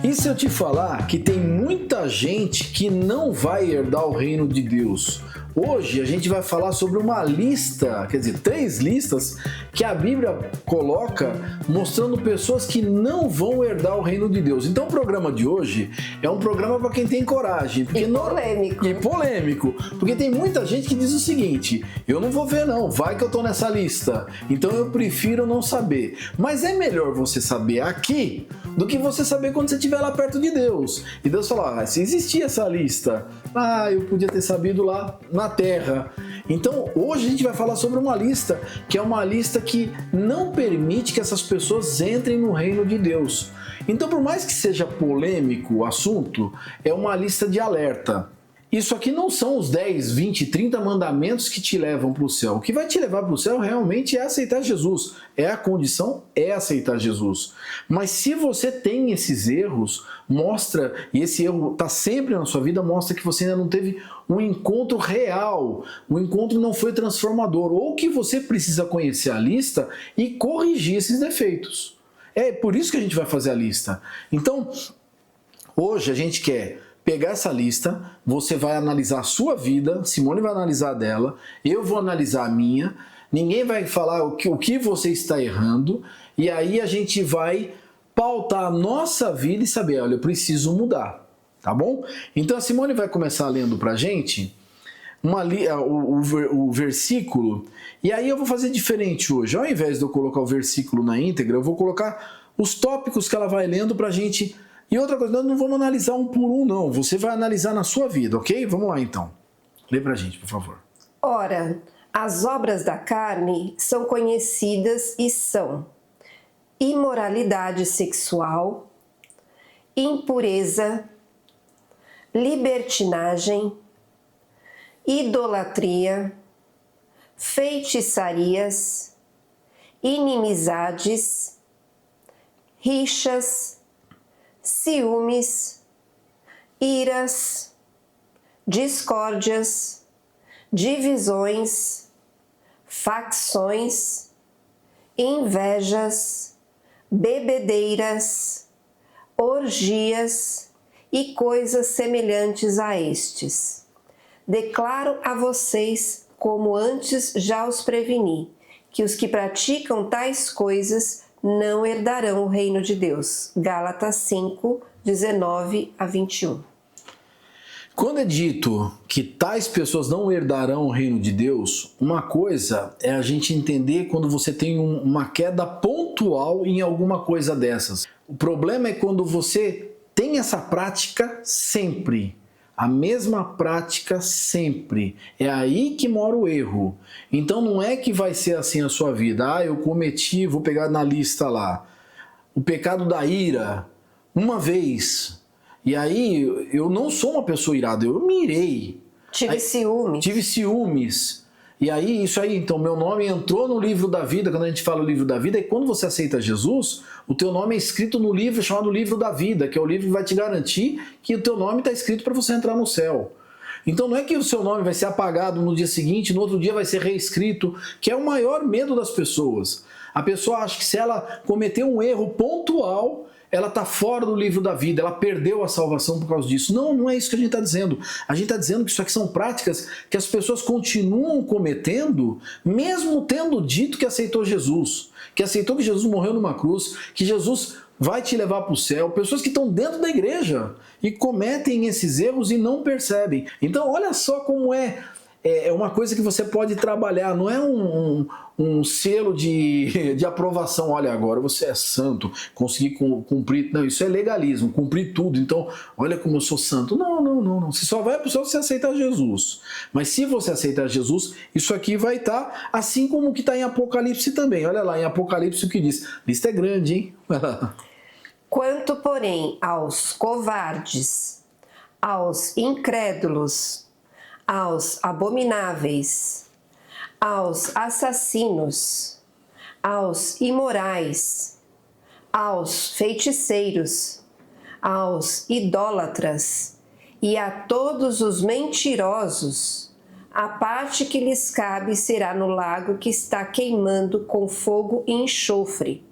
E se eu te falar que tem muita gente que não vai herdar o reino de Deus? Hoje a gente vai falar sobre uma lista, quer dizer, 3 listas que a Bíblia coloca mostrando pessoas que não vão herdar o reino de Deus. Então o programa de hoje é um programa para quem tem coragem. Porque polêmico. E polêmico. Porque tem muita gente que diz o seguinte: eu não vou ver não, vai que eu tô nessa lista. Então eu prefiro não saber. Mas é melhor você saber aqui do que você saber quando você estiver lá perto de Deus. E Deus fala: se existia essa lista, eu podia ter sabido lá na terra. Então hoje a gente vai falar sobre uma lista que é uma lista que não permite que essas pessoas entrem no reino de Deus. Então, por mais que seja polêmico o assunto, é uma lista de alerta. Isso aqui não são os 10, 20, 30 mandamentos que te levam para o céu. O que vai te levar para o céu realmente é aceitar Jesus. É a condição, é aceitar Jesus. Mas se você tem esses erros, mostra, e esse erro está sempre na sua vida, mostra que você ainda não teve um encontro real. O encontro não foi transformador. Ou que você precisa conhecer a lista e corrigir esses defeitos. É por isso que a gente vai fazer a lista. Então, hoje a gente quer pegar essa lista, você vai analisar a sua vida, Simone vai analisar a dela, eu vou analisar a minha, ninguém vai falar o que você está errando, e aí a gente vai pautar a nossa vida e saber, olha, eu preciso mudar, tá bom? Então a Simone vai começar lendo pra gente o versículo, e aí eu vou fazer diferente hoje. Ao invés de eu colocar o versículo na íntegra, eu vou colocar os tópicos que ela vai lendo pra gente. E outra coisa, nós não vamos analisar um por um, não. Você vai analisar na sua vida, ok? Vamos lá, então. Lê pra gente, por favor. Ora, as obras da carne são conhecidas e são imoralidade sexual, impureza, libertinagem, idolatria, feitiçarias, inimizades, rixas, ciúmes, iras, discórdias, divisões, facções, invejas, bebedeiras, orgias e coisas semelhantes a estes. Declaro a vocês, como antes já os preveni, que os que praticam tais coisas não herdarão o reino de Deus. Gálatas 5, 19 a 21. Quando é dito que tais pessoas não herdarão o reino de Deus, uma coisa é a gente entender quando você tem uma queda pontual em alguma coisa dessas. O problema é quando você tem essa prática sempre. A mesma prática sempre. É aí que mora o erro. Então não é que vai ser assim a sua vida. Eu cometi, vou pegar na lista lá, o pecado da ira, uma vez. E aí eu não sou uma pessoa irada, eu me irei. Tive ciúmes. E aí, isso aí, então, meu nome entrou no livro da vida, quando a gente fala o livro da vida, e quando você aceita Jesus, o teu nome é escrito no livro chamado Livro da Vida, que é o livro que vai te garantir que o teu nome está escrito para você entrar no céu. Então não é que o seu nome vai ser apagado no dia seguinte, no outro dia vai ser reescrito, que é o maior medo das pessoas. A pessoa acha que se ela cometer um erro pontual, ela está fora do livro da vida, ela perdeu a salvação por causa disso. Não, não é isso que a gente está dizendo. A gente está dizendo que isso aqui são práticas que as pessoas continuam cometendo, mesmo tendo dito que aceitou Jesus, que aceitou que Jesus morreu numa cruz, que Jesus vai te levar para o céu. Pessoas que estão dentro da igreja e cometem esses erros e não percebem. Então olha só como é uma coisa que você pode trabalhar, não é um selo de aprovação. Olha, agora você é santo, consegui cumprir. Não, isso é legalismo, cumprir tudo. Então, olha como eu sou santo. Não. Você só vai para o céu se você aceitar Jesus. Mas se você aceitar Jesus, isso aqui vai estar assim como o que está em Apocalipse também. Olha lá, em Apocalipse o que diz. A lista é grande, hein? Quanto, porém, aos covardes, aos incrédulos, aos abomináveis, aos assassinos, aos imorais, aos feiticeiros, aos idólatras e a todos os mentirosos, a parte que lhes cabe será no lago que está queimando com fogo e enxofre,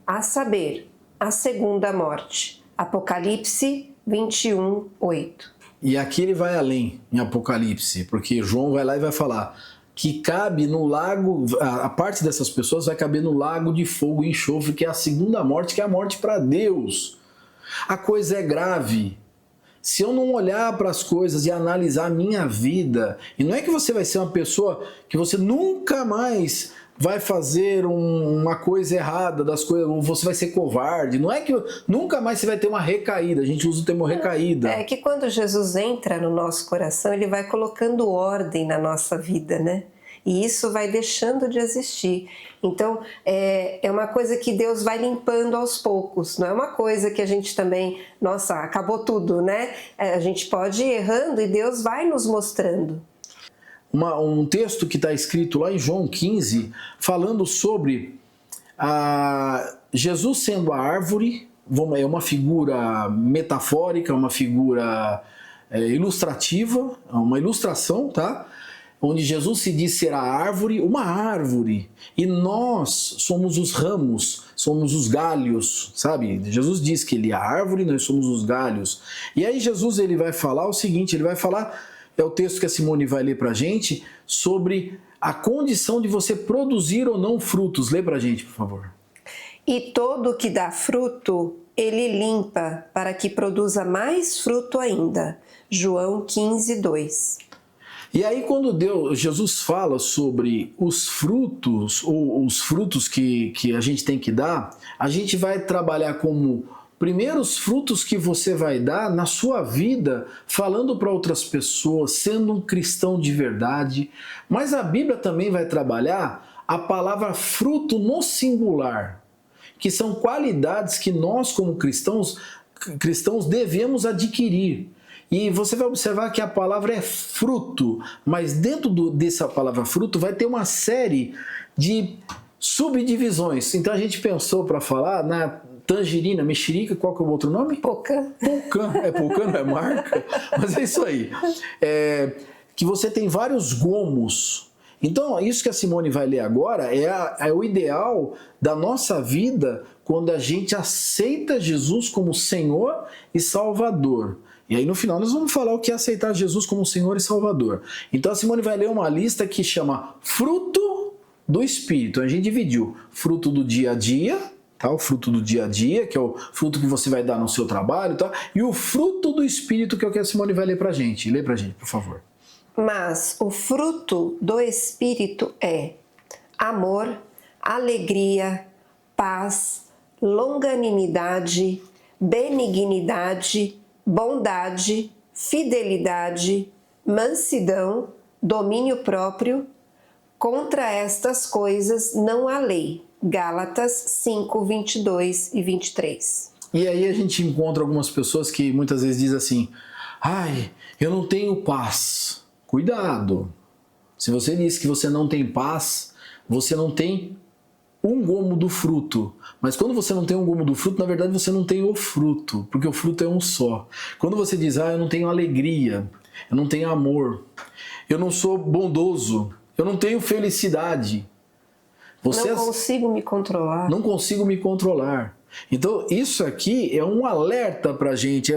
a saber, a segunda morte. Apocalipse 21, 8. E aqui ele vai além em Apocalipse, porque João vai lá e vai falar que cabe no lago, a parte dessas pessoas vai caber no lago de fogo e enxofre, que é a segunda morte, que é a morte para Deus. A coisa é grave. Se eu não olhar para as coisas e analisar a minha vida, e não é que você vai ser uma pessoa que você nunca mais vai fazer uma coisa errada das coisas, ou você vai ser covarde, não é que nunca mais você vai ter uma recaída, a gente usa o termo recaída. É que quando Jesus entra no nosso coração, ele vai colocando ordem na nossa vida, né? E isso vai deixando de existir. Então, é uma coisa que Deus vai limpando aos poucos. Não é uma coisa que a gente também, nossa, acabou tudo, né? A gente pode ir errando e Deus vai nos mostrando. Um texto que está escrito lá em João 15, falando sobre Jesus sendo a árvore, é uma figura metafórica, uma figura ilustrativa, uma ilustração, tá? Onde Jesus se diz ser a árvore, uma árvore, e nós somos os ramos, somos os galhos, sabe? Jesus diz que ele é a árvore, nós somos os galhos. E aí Jesus ele vai falar o seguinte, ele vai falar, é o texto que a Simone vai ler pra gente, sobre a condição de você produzir ou não frutos. Lê pra gente, por favor. E todo que dá fruto, ele limpa, para que produza mais fruto ainda. João 15, 2. E aí quando Jesus fala sobre os frutos, ou os frutos que a gente tem que dar, a gente vai trabalhar como primeiros frutos que você vai dar na sua vida, falando para outras pessoas, sendo um cristão de verdade. Mas a Bíblia também vai trabalhar a palavra fruto no singular, que são qualidades que nós como cristãos devemos adquirir. E você vai observar que a palavra é fruto, mas dentro dessa palavra fruto vai ter uma série de subdivisões. Então a gente pensou para falar na tangerina, mexerica, qual que é o outro nome? Pocã. Pocã, pocã não é marca, mas é isso aí. Que você tem vários gomos. Então isso que a Simone vai ler agora é o ideal da nossa vida quando a gente aceita Jesus como Senhor e Salvador. E aí no final nós vamos falar o que é aceitar Jesus como Senhor e Salvador. Então a Simone vai ler uma lista que chama fruto do Espírito. A gente dividiu fruto do dia a dia, tá? O fruto do dia a dia, que é o fruto que você vai dar no seu trabalho, tá? E o fruto do Espírito, que é o que a Simone vai ler pra gente. Lê pra gente, por favor. Mas o fruto do Espírito é amor, alegria, paz, longanimidade, benignidade, bondade, fidelidade, mansidão, domínio próprio. Contra estas coisas não há lei. Gálatas 5, 22 e 23. E aí a gente encontra algumas pessoas que muitas vezes dizem assim: ai, eu não tenho paz. Cuidado! Se você diz que você não tem paz, você não tem um gomo do fruto. Mas quando você não tem um gomo do fruto, na verdade você não tem o fruto, porque o fruto é um só. Quando você diz, eu não tenho alegria, eu não tenho amor, eu não sou bondoso, eu não tenho felicidade. Não consigo me controlar. Não consigo me controlar. Então isso aqui é um alerta pra gente,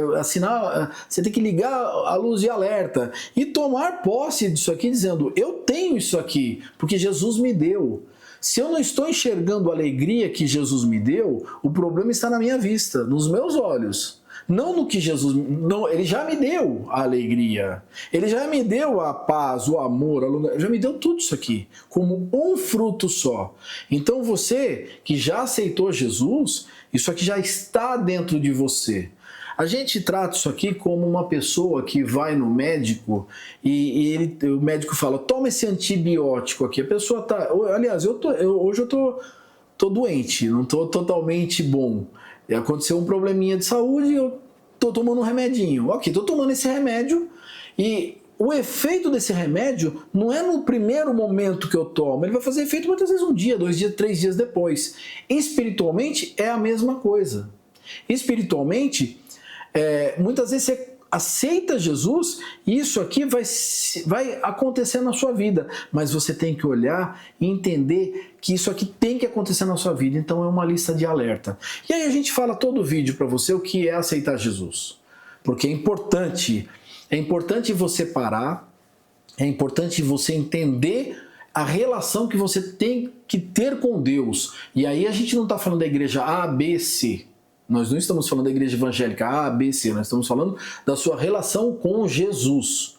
você tem que ligar a luz de alerta e tomar posse disso aqui dizendo, eu tenho isso aqui, porque Jesus me deu. Se eu não estou enxergando a alegria que Jesus me deu, o problema está na minha vista, nos meus olhos. Não no que Jesus... Não, ele já me deu a alegria. Ele já me deu a paz, o amor, já me deu tudo isso aqui, como um fruto só. Então você que já aceitou Jesus, isso aqui já está dentro de você. A gente trata isso aqui como uma pessoa que vai no médico e o médico fala, toma esse antibiótico aqui. A pessoa tá... Aliás, hoje eu tô doente, não tô totalmente bom. Aconteceu um probleminha de saúde e eu tô tomando um remedinho. Ok, tô tomando esse remédio e o efeito desse remédio não é no primeiro momento que eu tomo. Ele vai fazer efeito muitas vezes 1 dia, 2 dias, 3 dias depois. Espiritualmente é a mesma coisa. Espiritualmente... muitas vezes você aceita Jesus, isso aqui vai acontecer na sua vida, mas você tem que olhar e entender que isso aqui tem que acontecer na sua vida, então é uma lista de alerta. E aí a gente fala todo vídeo para você o que é aceitar Jesus, porque é importante você parar, é importante você entender a relação que você tem que ter com Deus. E aí a gente não está falando da igreja A, B, C. Nós não estamos falando da igreja evangélica A, B, C. Nós estamos falando da sua relação com Jesus.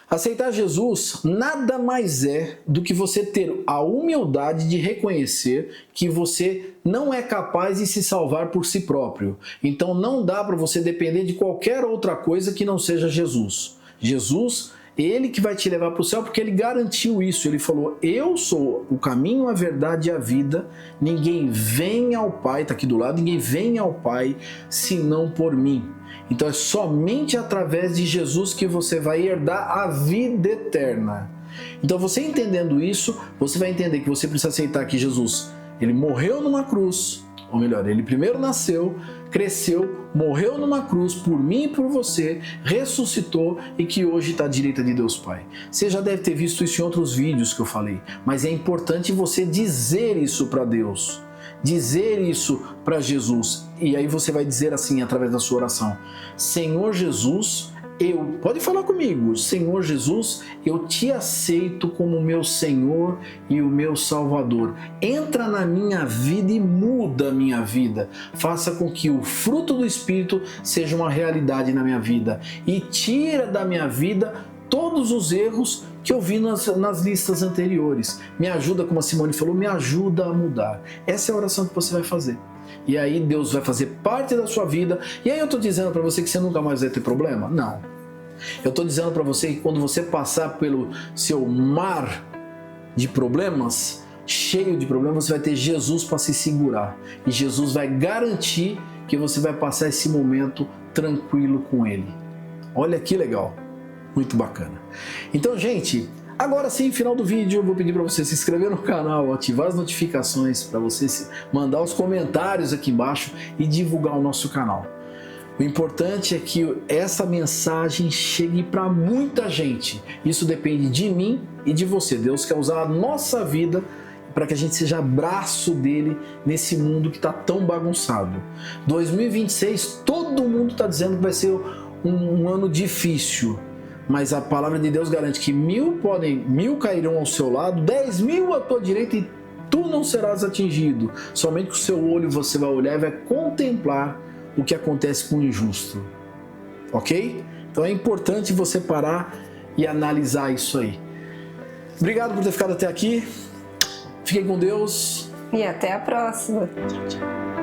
Aceitar Jesus nada mais é do que você ter a humildade de reconhecer que você não é capaz de se salvar por si próprio. Então não dá para você depender de qualquer outra coisa que não seja Jesus. Jesus, Ele que vai te levar para o céu, porque Ele garantiu isso. Ele falou, eu sou o caminho, a verdade e a vida. Ninguém vem ao Pai, está aqui do lado, ninguém vem ao Pai senão por mim. Então é somente através de Jesus que você vai herdar a vida eterna. Então você entendendo isso, você vai entender que você precisa aceitar que Jesus, Ele morreu numa cruz, ou melhor, Ele primeiro nasceu, cresceu, morreu numa cruz por mim e por você, ressuscitou e que hoje está à direita de Deus Pai. Você já deve ter visto isso em outros vídeos que eu falei, mas é importante você dizer isso para Deus, dizer isso para Jesus. E aí você vai dizer assim através da sua oração, Senhor Jesus, pode falar comigo, Senhor Jesus, eu te aceito como meu Senhor e o meu Salvador. Entra na minha vida e muda a minha vida. Faça com que o fruto do Espírito seja uma realidade na minha vida. E tira da minha vida todos os erros que eu vi nas listas anteriores. Me ajuda, como a Simone falou, me ajuda a mudar. Essa é a oração que você vai fazer. E aí Deus vai fazer parte da sua vida. E aí eu estou dizendo para você que você nunca mais vai ter problema? Não. Eu estou dizendo para você que quando você passar pelo seu mar de problemas, cheio de problemas, você vai ter Jesus para se segurar. E Jesus vai garantir que você vai passar esse momento tranquilo com Ele. Olha que legal. Muito bacana. Então, gente, agora sim, final do vídeo, eu vou pedir para você se inscrever no canal, ativar as notificações, para você mandar os comentários aqui embaixo e divulgar o nosso canal. O importante é que essa mensagem chegue para muita gente. Isso depende de mim e de você. Deus quer usar a nossa vida para que a gente seja braço dele nesse mundo que está tão bagunçado. 2026, todo mundo está dizendo que vai ser um ano difícil. Mas a palavra de Deus garante que 1000 cairão ao seu lado, 10.000 à tua direita e tu não serás atingido. Somente com o seu olho você vai olhar e vai contemplar o que acontece com o injusto. Ok? Então é importante você parar e analisar isso aí. Obrigado por ter ficado até aqui. Fiquem com Deus. E até a próxima. Tchau, tchau.